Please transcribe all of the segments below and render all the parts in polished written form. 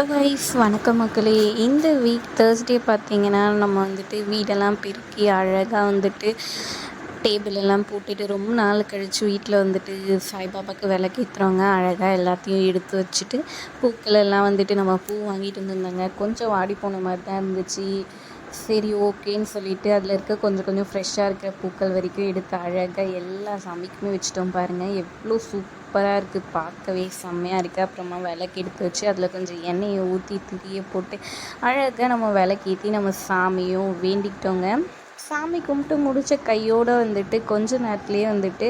Guys வணக்கம் மக்களே. இந்த வீக் தேர்ஸ்டே பார்த்தீங்கன்னா நம்ம வந்துட்டு வீடெல்லாம் பெருக்கி அழகாக வந்துட்டு டேபிள் எல்லாம் போட்டுட்டு ரொம்ப நாள் கழித்து வீட்டில் வந்துட்டு சாய்பாபாவுக்கு விளக்கேற்றுறவங்க அழகாக எல்லாத்தையும் எடுத்து வச்சுட்டு பூக்கள் எல்லாம் வந்துட்டு நம்ம பூ வாங்கிட்டு வந்துருந்தாங்க. கொஞ்சம் வாடி போன மாதிரி தான் இருந்துச்சு. சரி ஓகேன்னு சொல்லிவிட்டு அதில் இருக்க கொஞ்சம் கொஞ்சம் ஃப்ரெஷ்ஷாக இருக்கிற பூக்கள் வரைக்கும் எடுத்து அழகாக எல்லா சாமிக்குமே வச்சுட்டோம். பாருங்கள் எவ்வளோ சூப்பராக இருக்குது, பார்க்கவே செம்மையாக இருக்குது. அப்புறமா விளக்கு எடுத்து வச்சு அதில் கொஞ்சம் எண்ணெயை ஊற்றி திரிய போட்டு அழகாக நம்ம விளக்கேற்றி நம்ம சாமியும் வேண்டிக்கிட்டோங்க. சாமி கும்பிட்டு முடித்த கையோடு வந்துட்டு கொஞ்ச நேரத்துலேயே வந்துட்டு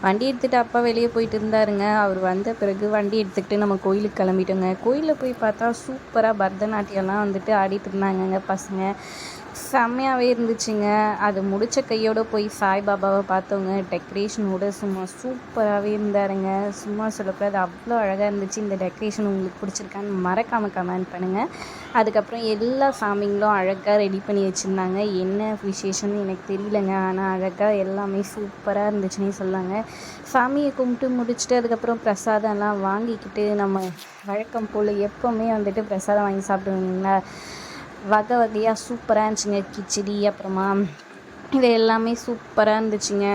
வண்டி எடுத்துகிட்டு அப்பா வெளியே போயிட்டு இருந்தாருங்க. அவர் வந்த பிறகு வண்டி எடுத்துக்கிட்டு நம்ம கோயிலுக்கு கிளம்பிட்டோங்க. கோயிலில் போய் பார்த்தா சூப்பராக பரதநாட்டியம்லாம் வந்துட்டு ஆடிட்டு இருந்தாங்கங்க பசங்க. செம்மையாகவே இருந்துச்சுங்க. அது முடித்த கையோடு போய் சாய்பாபாவை பார்த்தவங்க. டெக்கரேஷனோட சும்மா சூப்பராகவே இருந்தாருங்க. சும்மா சொல்லக்கூடாது, அவ்வளோ அழகாக இருந்துச்சு. இந்த டெக்கரேஷன் உங்களுக்கு பிடிச்சிருக்கான்னு மறக்காமல் கமெண்ட் பண்ணுங்கள். அதுக்கப்புறம் எல்லா சாமிங்களும் அழகாக ரெடி பண்ணி வச்சுருந்தாங்க. என்ன விசேஷம்னு எனக்கு தெரியலங்க, ஆனால் அழகாக எல்லாமே சூப்பராக இருந்துச்சுன்னே சொல்லாங்க. சாமியை கும்பிட்டு முடிச்சுட்டு அதுக்கப்புறம் பிரசாதம்லாம் வாங்கிக்கிட்டு நம்ம வழக்கம் போல் எப்போவுமே வந்துட்டு பிரசாதம் வாங்கி சாப்பிடுவீங்களா, வகை வகையாக சூப்பராக இருந்துச்சுங்க. கிச்சடி அப்புறமா இது எல்லாமே சூப்பராக இருந்துச்சுங்க.